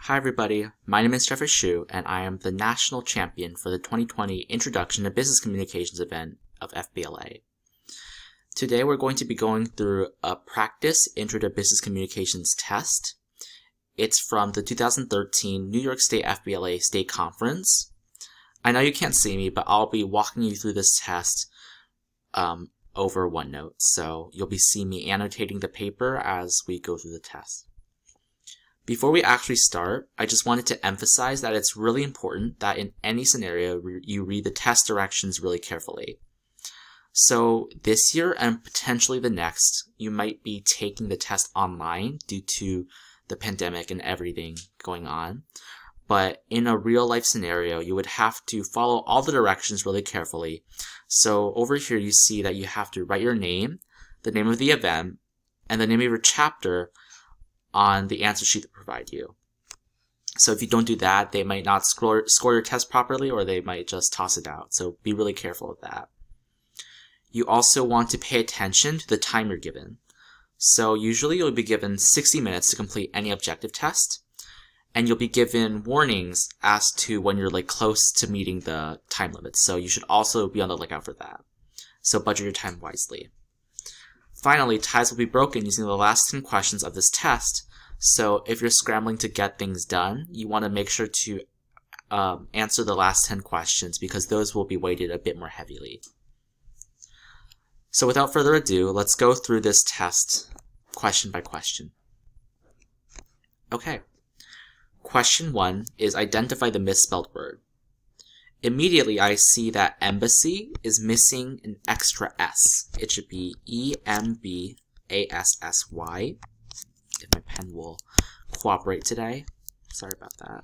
Hi everybody, my name is Jeffrey Shu, and I am the National Champion for the 2020 Introduction to Business Communications event of FBLA. Today we're going to be going through a practice Intro to Business Communications test. It's from the 2013 New York State FBLA State Conference. I know you can't see me, but I'll be walking you through this test over OneNote, so you'll be seeing me annotating the paper as we go through the test. Before we actually start, I just wanted to emphasize that it's really important that in any scenario you read the test directions really carefully. So this year and potentially the next, you might be taking the test online due to the pandemic and everything going on. But in a real life scenario, you would have to follow all the directions really carefully. So over here you see that you have to write your name, the name of the event, and the name of your chapter on the answer sheet they provide you. So if you don't do that, they might not score your test properly, or they might just toss it out. So be really careful of that. You also want to pay attention to the time you're given. So usually you'll be given 60 minutes to complete any objective test, and you'll be given warnings as to when you're close to meeting the time limits. So you should also be on the lookout for that. So budget your time wisely. Finally, ties will be broken using the last 10 questions of this test. So if you're scrambling to get things done, you want to make sure to answer the last 10 questions because those will be weighted a bit more heavily. So without further ado, let's go through this test question by question. Okay. Question 1 is identify the misspelled word. Immediately, I see that embassy is missing an extra S. It should be EMBASSY. If my pen will cooperate today. Sorry about that.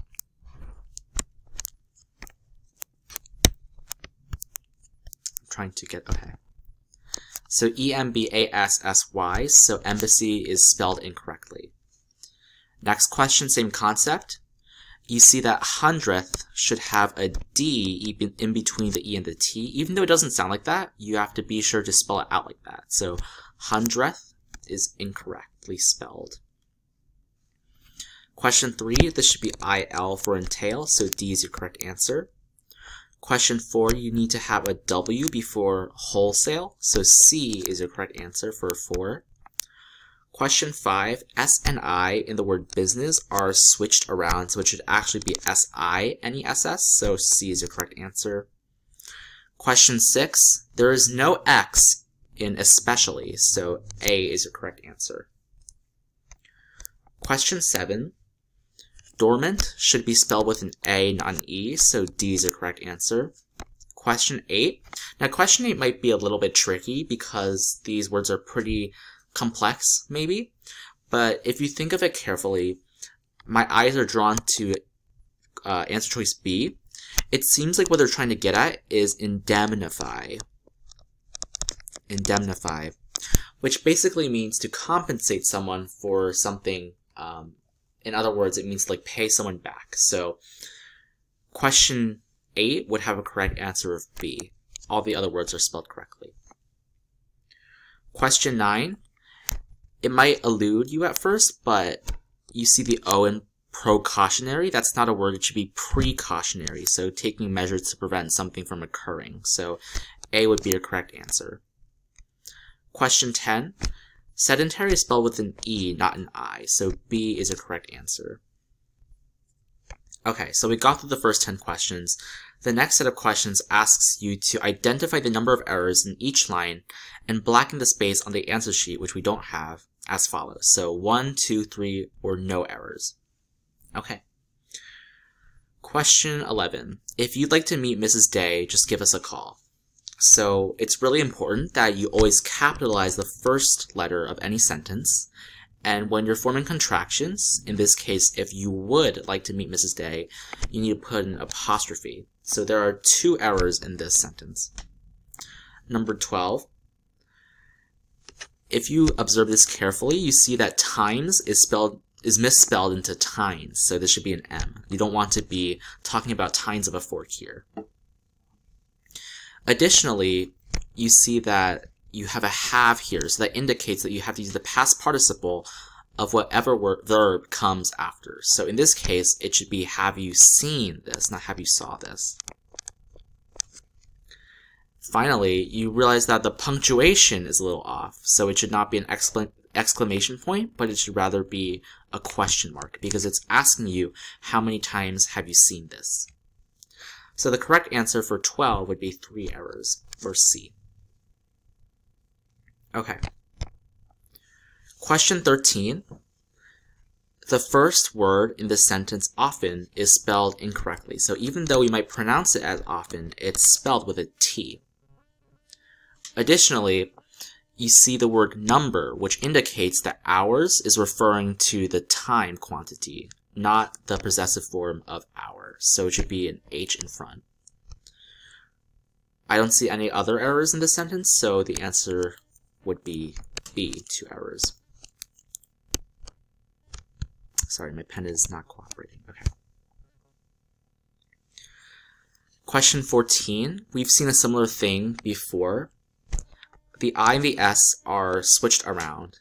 I'm trying to get, okay. So EMBASSY, so embassy is spelled incorrectly. Next question, same concept. You see that hundredth should have a D in between the E and the T. Even though it doesn't sound like that, you have to be sure to spell it out like that. So hundredth is incorrectly spelled. Question 3, this should be IL for entail, so D is your correct answer. Question 4, you need to have a W before wholesale, so C is your correct answer for 4. Question 5, S and I in the word business are switched around, so it should actually be SINESS, so C is your correct answer. Question 6, there is no X in especially, so A is your correct answer. Question 7, dormant should be spelled with an A, not an E, so D is your correct answer. Question 8, now question 8 might be a little bit tricky because these words are pretty complex, maybe, but if you think of it carefully, my eyes are drawn to answer choice B. It seems like what they're trying to get at is indemnify. Indemnify, which basically means to compensate someone for something. In other words, it means like pay someone back. So question 8 would have a correct answer of B. All the other words are spelled correctly. Question 9. It might elude you at first, but you see the O in precautionary. That's not a word. It should be precautionary. So taking measures to prevent something from occurring. So A would be your correct answer. Question 10. Sedentary is spelled with an E, not an I. So B is a correct answer. Okay, so we got through the first 10 questions. The next set of questions asks you to identify the number of errors in each line and blacken the space on the answer sheet, which we don't have, as follows. So 1, 2, 3, or no errors. Okay. Question 11. If you'd like to meet Mrs. Day, just give us a call. So it's really important that you always capitalize the first letter of any sentence. And when you're forming contractions, in this case, if you would like to meet Mrs. Day, you need to put an apostrophe. So there are 2 errors in this sentence. Number 12. If you observe this carefully, you see that times is misspelled into tines. So this should be an M. You don't want to be talking about tines of a fork here. Additionally, you see that you have a have here, so that indicates that you have to use the past participle of whatever verb comes after. So in this case, it should be have you seen this, not have you saw this. Finally, you realize that the punctuation is a little off, so it should not be an exclamation point, but it should rather be a question mark, because it's asking you how many times have you seen this. So the correct answer for 12 would be 3 errors for C. Okay. Question 13. The first word in this sentence, often, is spelled incorrectly. So even though we might pronounce it as often, it's spelled with a T. Additionally, you see the word number, which indicates that hours is referring to the time quantity, not the possessive form of hour. So it should be an H in front. I don't see any other errors in this sentence, so the answer would be B, 2 errors. Sorry, my pen is not cooperating. Okay. Question 14. We've seen a similar thing before. The I and the S are switched around.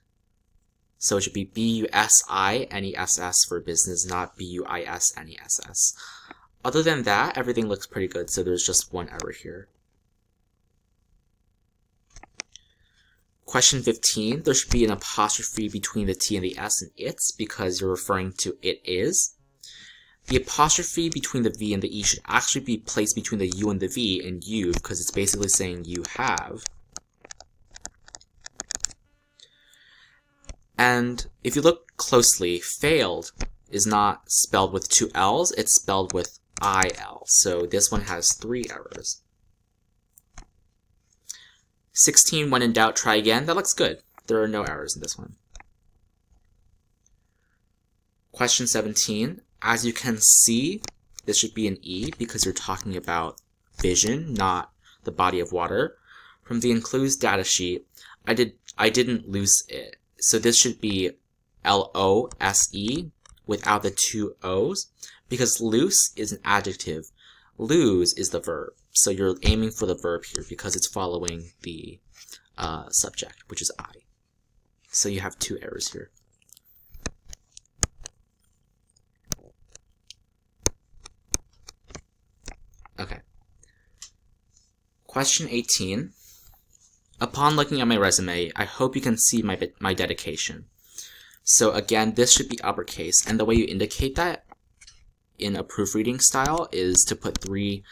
So it should be B-U-S-I-N-E-S-S for business, not B-U-I-S-N-E-S-S. Other than that, everything looks pretty good, so there's just one error here. Question 15, there should be an apostrophe between the T and the S in its, because you're referring to it is. The apostrophe between the V and the E should actually be placed between the U and the V in you, because it's basically saying you have. And if you look closely, failed is not spelled with 2 L's, it's spelled with I-L. So this one has 3 errors. 16, when in doubt, try again. That looks good. There are no errors in this one. Question 17. As you can see, this should be an E because you're talking about vision, not the body of water. From the enclosed data sheet, I didn't lose it. So this should be L-O-S-E without the 2 O's, because loose is an adjective. Lose is the verb. So you're aiming for the verb here because it's following the subject, which is I. So you have 2 errors here. Okay. Question 18. Upon looking at my resume, I hope you can see my dedication. So again, this should be uppercase, and the way you indicate that in a proofreading style is to put 3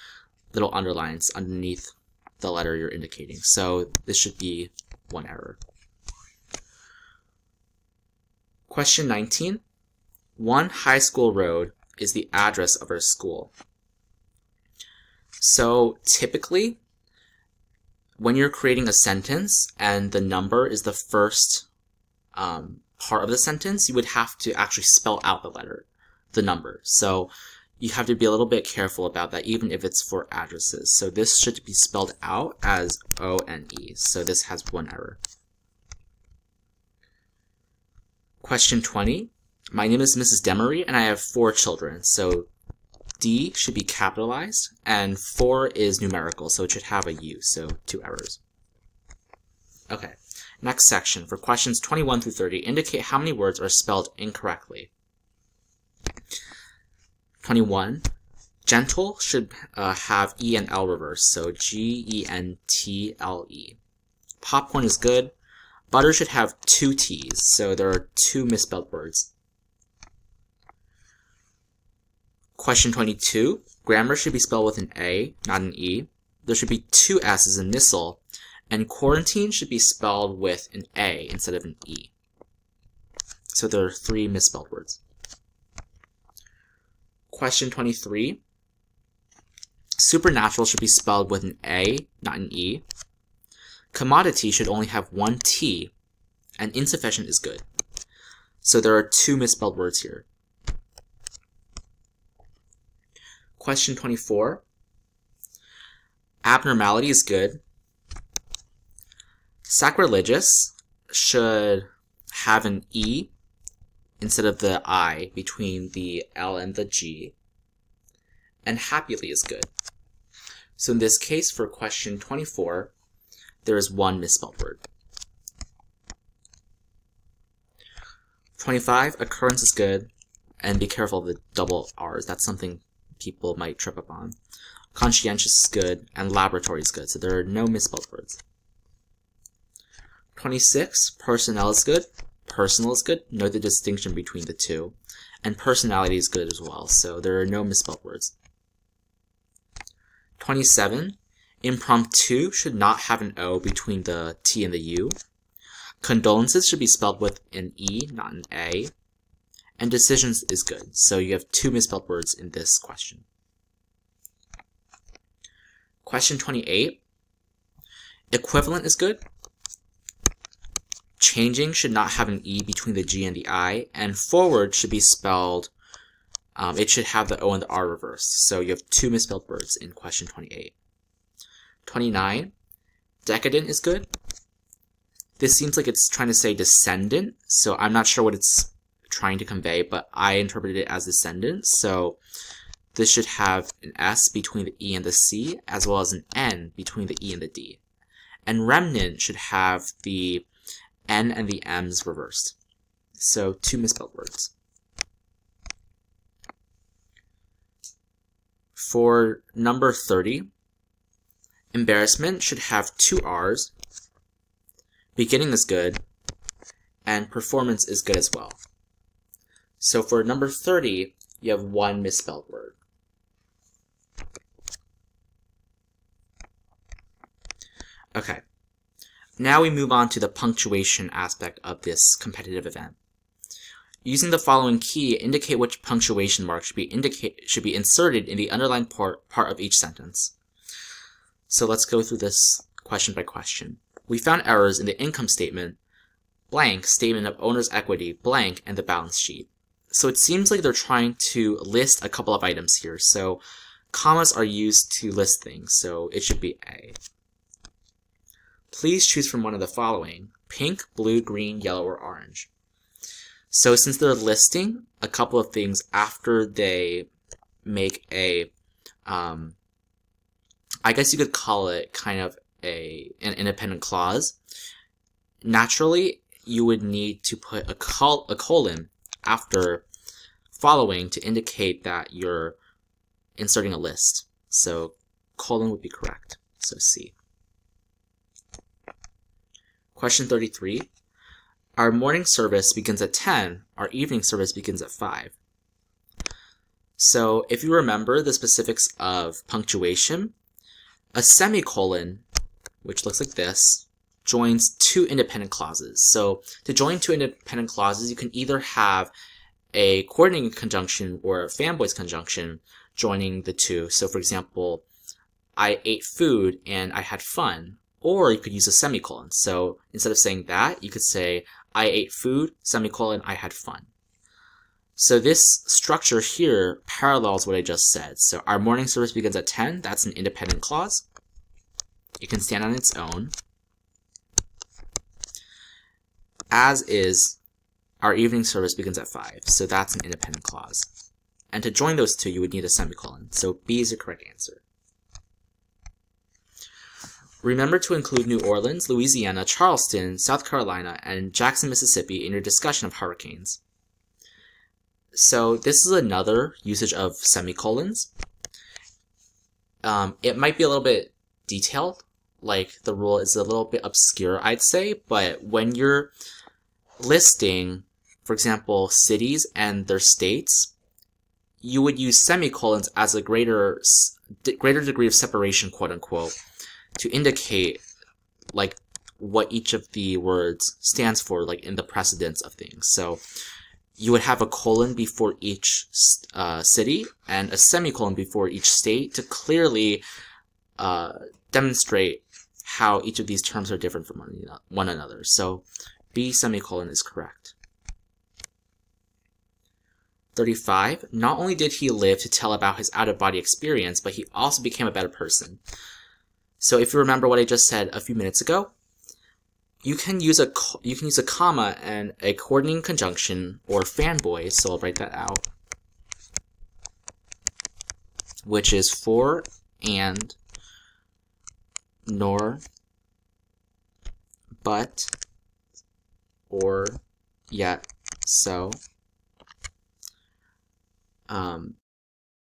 little underlines underneath the letter you're indicating. So this should be 1 error. Question 19. One High School Road is the address of our school. So typically, when you're creating a sentence and the number is the first part of the sentence, you would have to actually spell out the number. So you have to be a little bit careful about that, even if it's for addresses. So this should be spelled out as O-N-E. So this has 1 error. Question 20. My name is Mrs. Demery, and I have 4 children. So D should be capitalized, and 4 is numerical, so it should have a U, so 2 errors. Okay, next section. For questions 21 through 30, indicate how many words are spelled incorrectly. 21. Gentle should have E and L reversed, so G-E-N-T-L-E. Popcorn is good. Butter should have 2 T's, so there are 2 misspelled words. Question 22. Grammar should be spelled with an A, not an E. There should be 2 S's in missile, and quarantine should be spelled with an A instead of an E. So there are 3 misspelled words. Question 23. Supernatural should be spelled with an A, not an E. Commodity should only have 1 T, and insufficient is good. So there are 2 misspelled words here. Question 24. Abnormality is good. Sacrilegious should have an E instead of the I between the L and the G. And happily is good. So in this case, for question 24, there is 1 misspelled word. 25, occurrence is good, and be careful of the double R's. That's something people might trip up on. Conscientious is good, and laboratory is good, so there are no misspelled words. 26, personnel is good, personal is good, note the distinction between the two, and personality is good as well, so there are no misspelled words. 27, impromptu should not have an O between the T and the U. Condolences should be spelled with an E, not an A. And decisions is good, so you have 2 misspelled words in this question. Question 28, equivalent is good. Changing should not have an E between the G and the I, and forward should be spelled, it should have the O and the R reversed, so you have 2 misspelled words in question 28. 29, decadent is good. This seems like it's trying to say descendant, so I'm not sure what it's trying to convey, but I interpreted it as descendant, so this should have an S between the E and the C, as well as an N between the E and the D. And remnant should have the N and the M's reversed. So 2 misspelled words. For number 30, embarrassment should have 2 R's, beginning is good, and performance is good as well. So for number 30, you have 1 misspelled word. Okay, now we move on to the punctuation aspect of this competitive event. Using the following key, indicate which punctuation mark should be inserted in the underlined part of each sentence. So let's go through this question by question. We found errors in the income statement, blank, statement of owner's equity, blank, and the balance sheet. So it seems like they're trying to list a couple of items here. So commas are used to list things, so it should be A. Please choose from one of the following: pink, blue, green, yellow, or orange. So since they're listing a couple of things after they make a, I guess you could call it kind of an independent clause, naturally you would need to put a colon after following to indicate that you're inserting a list. So colon would be correct. So C. Question 33. Our morning service begins at 10. Our evening service begins at 5. So if you remember the specifics of punctuation, a semicolon, which looks like this, joins 2 independent clauses. So to join 2 independent clauses, you can either have a coordinating conjunction or a fanboys conjunction joining the 2. So for example, I ate food and I had fun. Or you could use a semicolon. So instead of saying that, you could say, I ate food, semicolon, I had fun. So this structure here parallels what I just said. So our morning service begins at 10. That's an independent clause. It can stand on its own. As is, our evening service begins at 5. So that's an independent clause. And to join those 2, you would need a semicolon. So B is the correct answer. Remember to include New Orleans, Louisiana, Charleston, South Carolina, and Jackson, Mississippi in your discussion of hurricanes. So this is another usage of semicolons. It might be a little bit detailed, like the rule is a little bit obscure, I'd say, but when you're listing, for example, cities and their states, you would use semicolons as a greater degree of separation, quote unquote, to indicate like what each of the words stands for, like in the precedence of things. So you would have a colon before each city and a semicolon before each state to clearly demonstrate how each of these terms are different from one another. So B semicolon is correct. 35. Not only did he live to tell about his out-of-body experience, but he also became a better person. So if you remember what I just said a few minutes ago, you can use a comma and a coordinating conjunction or fanboy, so I'll write that out, which is for, and, nor, but, or, yet, So